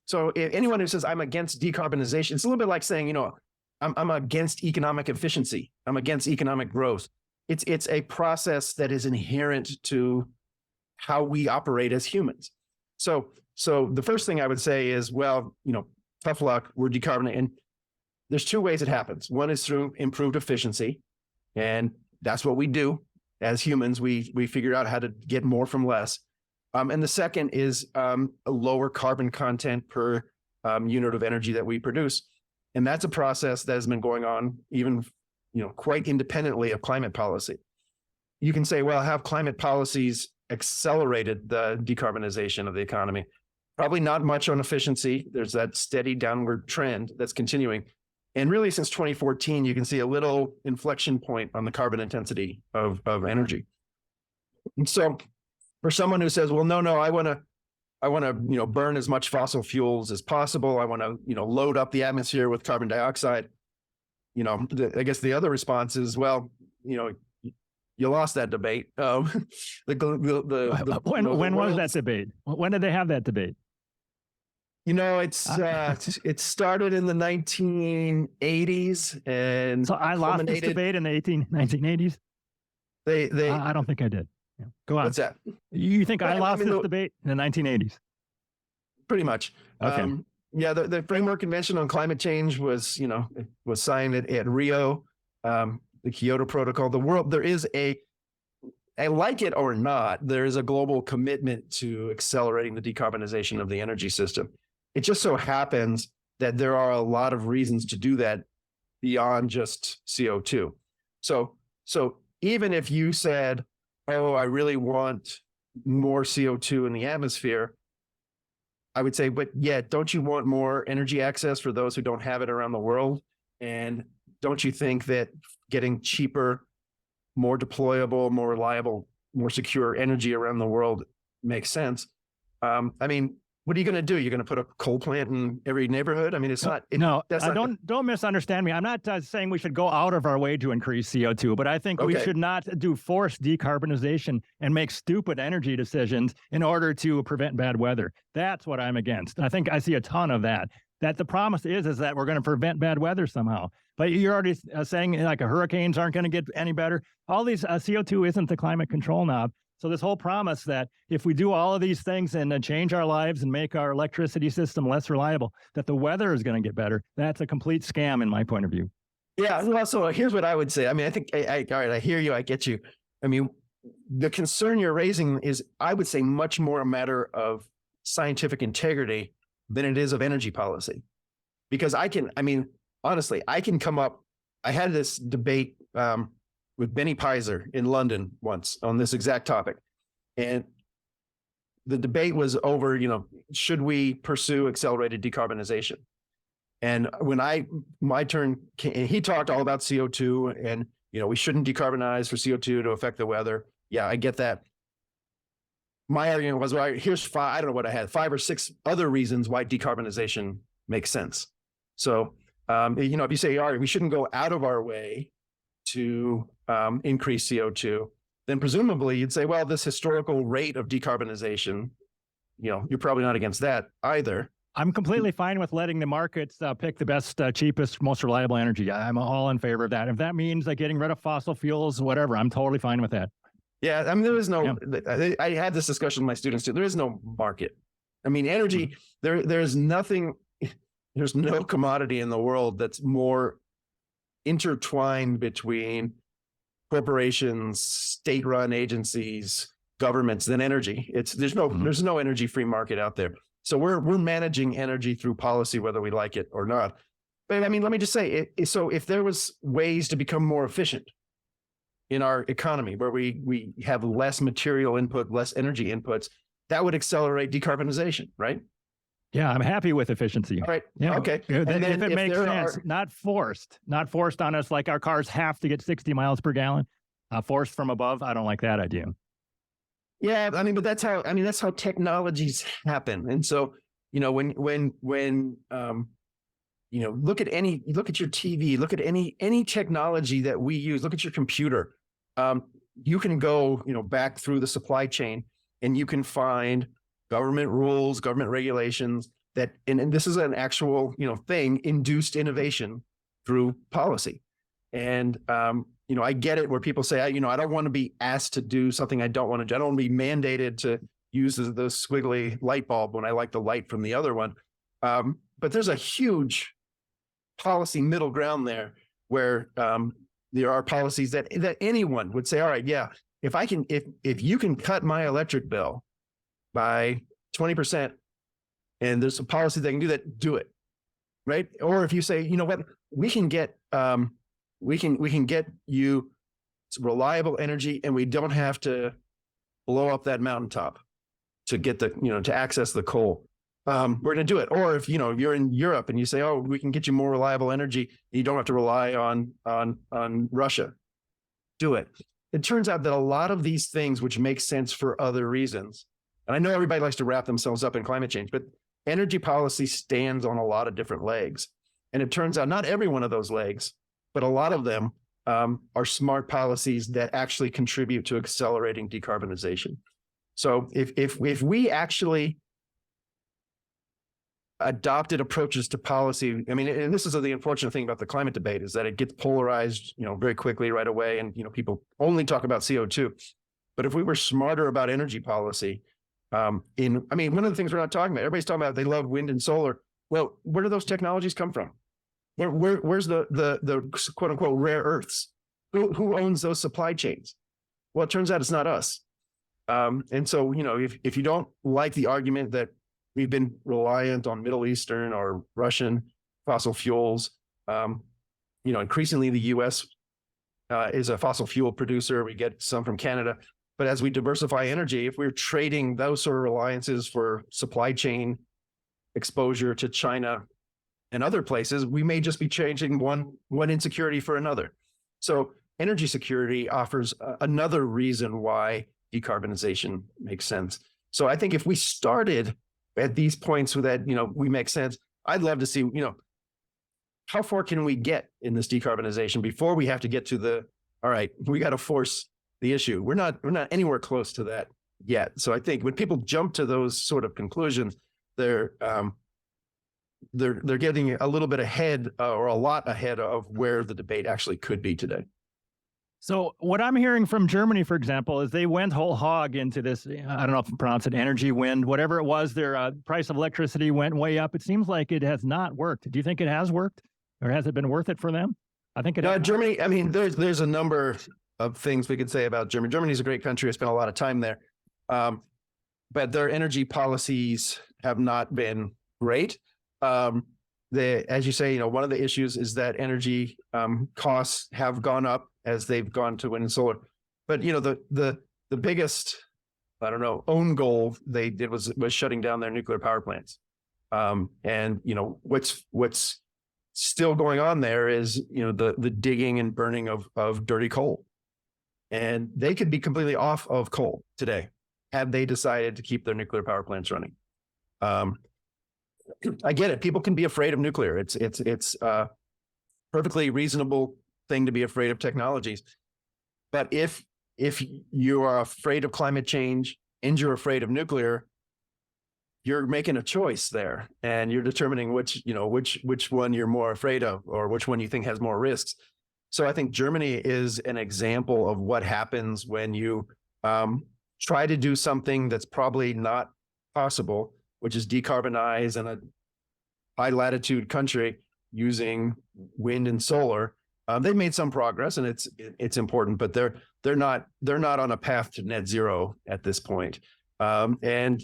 So if anyone who says I'm against decarbonization, it's a little bit like saying, I'm against economic efficiency. I'm against economic growth. It's a process that is inherent to how we operate as humans. So the first thing I would say is, well, tough luck, we're decarbonating. And there's two ways it happens. One is through improved efficiency, and that's what we do as humans. We figure out how to get more from less. And the second is a lower carbon content per unit of energy that we produce. And that's a process that has been going on even, quite independently of climate policy. You can say, well, have climate policies accelerated the decarbonization of the economy? Probably not much on efficiency. There's that steady downward trend that's continuing. And really, since 2014, you can see a little inflection point on the carbon intensity of energy. And so for someone who says, well, no, I want to, burn as much fossil fuels as possible. I want to, load up the atmosphere with carbon dioxide. I guess the other response is, well, you lost that debate. When was that debate? When did they have that debate? It started in the 1980s, and so I lost this debate in the 1980s. I don't think I did. Yeah. Go on. What's that? You think I lost this debate in the 1980s? Pretty much. Okay. The Framework Convention on Climate Change was signed at Rio. The Kyoto Protocol. The world, I like it or not, there is a global commitment to accelerating the decarbonization of the energy system. It just so happens that there are a lot of reasons to do that beyond just CO2. So even if you said, oh, I really want more CO2 in the atmosphere, I would say, but yeah, don't you want more energy access for those who don't have it around the world? And don't you think that getting cheaper, more deployable, more reliable, more secure energy around the world makes sense? What are you going to do? You're going to put a coal plant in every neighborhood? I mean, it's not. Don't misunderstand me. I'm not saying we should go out of our way to increase CO2, but I think we should not do forced decarbonization and make stupid energy decisions in order to prevent bad weather. That's what I'm against. I think I see a ton of that. That the promise is that we're going to prevent bad weather somehow. But you're already saying like hurricanes aren't going to get any better. All these CO2 isn't the climate control knob. So this whole promise that if we do all of these things and change our lives and make our electricity system less reliable, that the weather is going to get better, that's a complete scam in my point of view. Yeah. Well, so here's what I would say. I mean, I think, all right, I hear you. I get you. I mean, the concern you're raising is, I would say, much more a matter of scientific integrity than it is of energy policy. Because honestly, I can come up, I had this debate with Benny Pizer in London once on this exact topic. And the debate was over, should we pursue accelerated decarbonization? And when my turn came, and he talked all about CO2 and, we shouldn't decarbonize for CO2 to affect the weather. Yeah, I get that. My argument was, well, here's I don't know what I had, 5 or 6 other reasons why decarbonization makes sense. So, if you say, all right, we shouldn't go out of our way to increase CO2, then presumably you'd say, well, this historical rate of decarbonization, you're probably not against that either. I'm completely fine with letting the markets pick the best, cheapest, most reliable energy. I'm all in favor of that. If that means getting rid of fossil fuels, whatever, I'm totally fine with that. Yeah, I mean, there is no. Yeah. I had this discussion with my students too. There is no market. I mean, energy. There's nothing. There's no commodity in the world that's more intertwined between corporations, state-run agencies, governments than energy. There's no energy-free market out there. So we're managing energy through policy, whether we like it or not. But I mean, let me just say, so if there was ways to become more efficient in our economy, where we have less material input, less energy inputs, that would accelerate decarbonization, right? Yeah, I'm happy with efficiency. All right. Yeah. Okay. If it makes sense, not forced on us, like our cars have to get 60 miles per gallon, forced from above. I don't like that idea. Yeah, I mean, but that's how technologies happen. And so, when look at your TV, look at any technology that we use, look at your computer. You can go, back through the supply chain and you can find government rules, government regulations that, and this is an actual, thing, induced innovation through policy. And, I get it where people say, I don't want to be asked to do something I don't want to do. I don't want to be mandated to use the squiggly light bulb when I like the light from the other one. But there's a huge policy middle ground there where there are policies that anyone would say, all right, yeah, if you can cut my electric bill by 20%, and there's a policy that can do that, do it, right? Or if you say, you know what, we can get you reliable energy, and we don't have to blow up that mountaintop to get to access the coal. We're going to do it. Or if you're in Europe and you say, oh, we can get you more reliable energy, you don't have to rely on Russia. Do it. It turns out that a lot of these things, which make sense for other reasons, and I know everybody likes to wrap themselves up in climate change, but energy policy stands on a lot of different legs. And it turns out not every one of those legs, but a lot of them are smart policies that actually contribute to accelerating decarbonization. So if we actually adopted approaches to policy, I mean, and this is the unfortunate thing about the climate debate, is that it gets polarized, very quickly right away. And, people only talk about CO2. But if we were smarter about energy policy, one of the things we're not talking about, everybody's talking about they love wind and solar. Well, where do those technologies come from? Where's the quote unquote rare earths? Who owns those supply chains? Well, it turns out it's not us. And so, if you don't like the argument that we've been reliant on Middle Eastern or Russian fossil fuels, increasingly the U.S. Is a fossil fuel producer. We get some from Canada. But as we diversify energy, if we're trading those sort of reliances for supply chain exposure to China and other places, we may just be changing one insecurity for another. So energy security offers another reason why decarbonization makes sense. So I think if we started at these points so that, we make sense, I'd love to see, how far can we get in this decarbonization before we have to get to all right, we got to force the issue. We're not anywhere close to that yet. So I think when people jump to those sort of conclusions, they're getting a little bit ahead or a lot ahead of where the debate actually could be today. So what I'm hearing from Germany, for example, is they went whole hog into this, I don't know if I pronounce it, energy, wind, whatever it was, their price of electricity went way up. It seems like it has not worked. Do you think it has worked, or has it been worth it for them? I think it has. Germany, I mean, there's a number of things we could say about Germany. Germany's a great country. I spent a lot of time there. But their energy policies have not been great. As you say, one of the issues is that energy costs have gone up as they've gone to wind and solar. But the biggest, own goal they did was shutting down their nuclear power plants. And what's still going on there is the digging and burning of dirty coal. And they could be completely off of coal today had they decided to keep their nuclear power plants running. I get it. People can be afraid of nuclear. It's a perfectly reasonable thing to be afraid of technologies. But if you are afraid of climate change and you're afraid of nuclear, you're making a choice there, and you're determining which one you're more afraid of, or which one you think has more risks. So I think Germany is an example of what happens when you try to do something that's probably not possible, which is decarbonize in a high latitude country using wind and solar. They've made some progress, and it's important, but they're not on a path to net zero at this point. And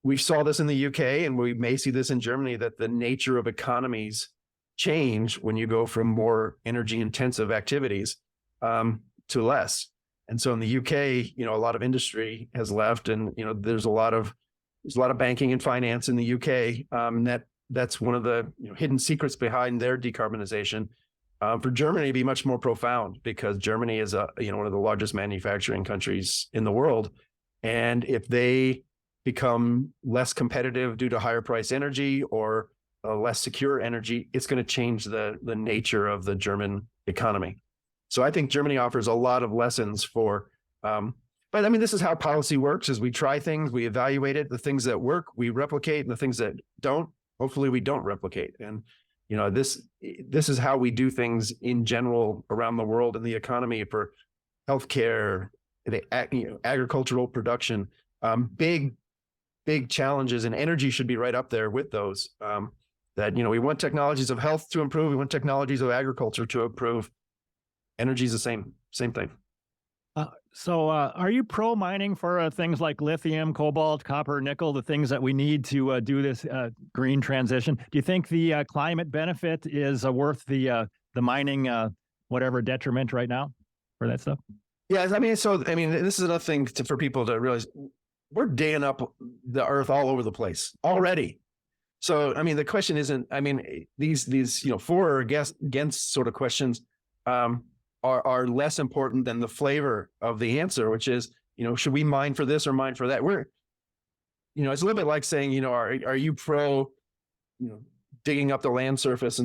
we saw this in the UK, and we may see this in Germany, that the nature of economies change when you go from more energy intensive activities to less. And so in the UK, a lot of industry has left, and there's a lot of banking and finance in the UK. That's one of the hidden secrets behind their decarbonization. For Germany to be much more profound, because Germany is one of the largest manufacturing countries in the world, and if they become less competitive due to higher price energy or less secure energy, it's going to change the nature of the German economy. So I think Germany offers a lot of lessons for, but I mean, this is how policy works: is we try things, we evaluate it, the things that work, we replicate, and the things that don't, hopefully we don't replicate. And this is how we do things in general around the world in the economy, for healthcare, agricultural production, big challenges, and energy should be right up there with those. We want technologies of health to improve, we want technologies of agriculture to improve. Energy is the same thing. So are you pro mining for things like lithium, cobalt, copper, nickel, the things that we need to do this green transition? Do you think the climate benefit is worth the mining, whatever detriment right now for that stuff? Yeah, this is another thing for people to realize: we're digging up the earth all over the place already. So, the question isn't, these for or against sort of questions are less important than the flavor of the answer, which is, should we mine for this or mine for that? It's a little bit like saying, are you pro, digging up the land surface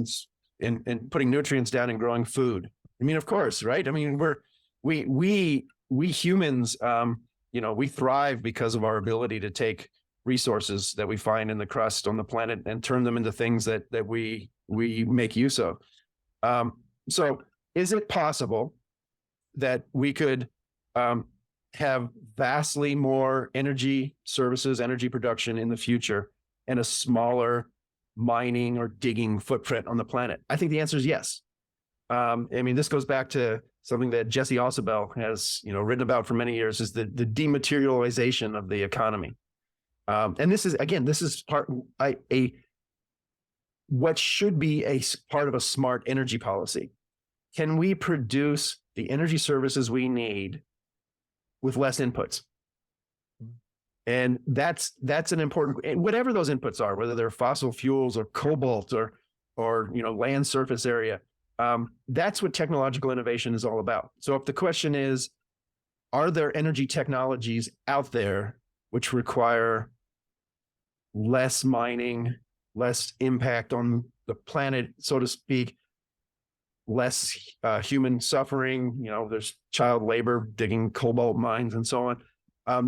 and putting nutrients down and growing food? Of course, right? We humans, we thrive because of our ability to take resources that we find in the crust on the planet and turn them into things that we make use of. So is it possible that we could have vastly more energy services, energy production in the future, and a smaller mining or digging footprint on the planet? I think the answer is yes. This goes back to something that Jesse Ausubel has written about for many years, is the dematerialization of the economy. And this is what should be a part of a smart energy policy. Can we produce the energy services we need with less inputs? And that's an important, whatever those inputs are, whether they're fossil fuels or cobalt or land surface area. That's what technological innovation is all about. So if the question is, are there energy technologies out there which require less mining, less impact on the planet, so to speak, less human suffering? There's child labor digging cobalt mines and so on.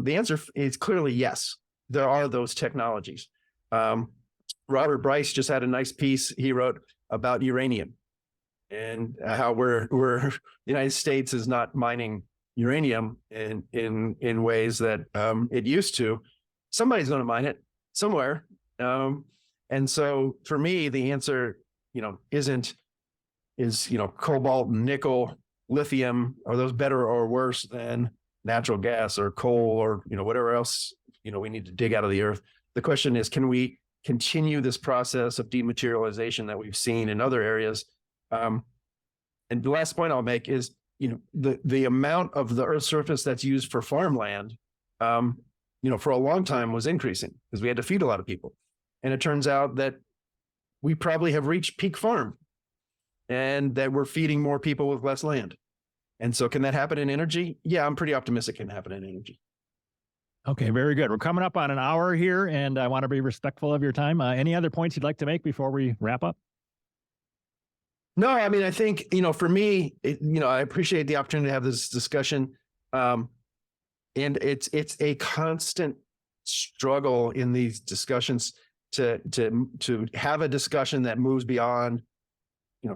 The answer is clearly yes. There are those technologies. Robert Bryce just had a nice piece he wrote about uranium and how the United States is not mining uranium in ways that it used to. Somebody's going to mine it somewhere. And so for me, the answer, is cobalt, nickel, lithium, are those better or worse than natural gas or coal or whatever else we need to dig out of the earth? The question is, can we continue this process of dematerialization that we've seen in other areas? And the last point I'll make is, the amount of the earth's surface that's used for farmland, for a long time was increasing because we had to feed a lot of people. And it turns out that we probably have reached peak farm, and that we're feeding more people with less land. And so can that happen in energy? Yeah, I'm pretty optimistic it can happen in energy. Okay, very good. We're coming up on an hour here, and I want to be respectful of your time. Any other points you'd like to make before we wrap up? No, I think, for me, I appreciate the opportunity to have this discussion. And it's a constant struggle in these discussions to have a discussion that moves beyond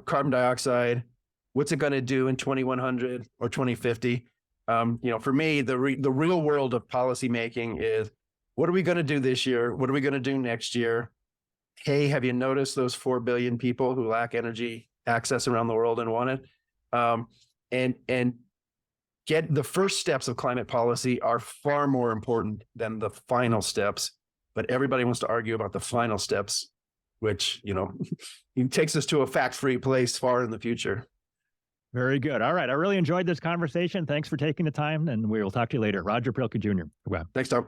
carbon dioxide. What's it going to do in 2100 or 2050? For me, the real world of policymaking is, what are we going to do this year? What are we going to do next year? Hey, have you noticed those 4 billion people who lack energy access around the world and want it? And get the first steps of climate policy are far more important than the final steps. But everybody wants to argue about the final steps, which, it takes us to a fact-free place far in the future. Very good. All right. I really enjoyed this conversation. Thanks for taking the time, and we will talk to you later. Roger Pielke Jr. Wow. Thanks, Tom.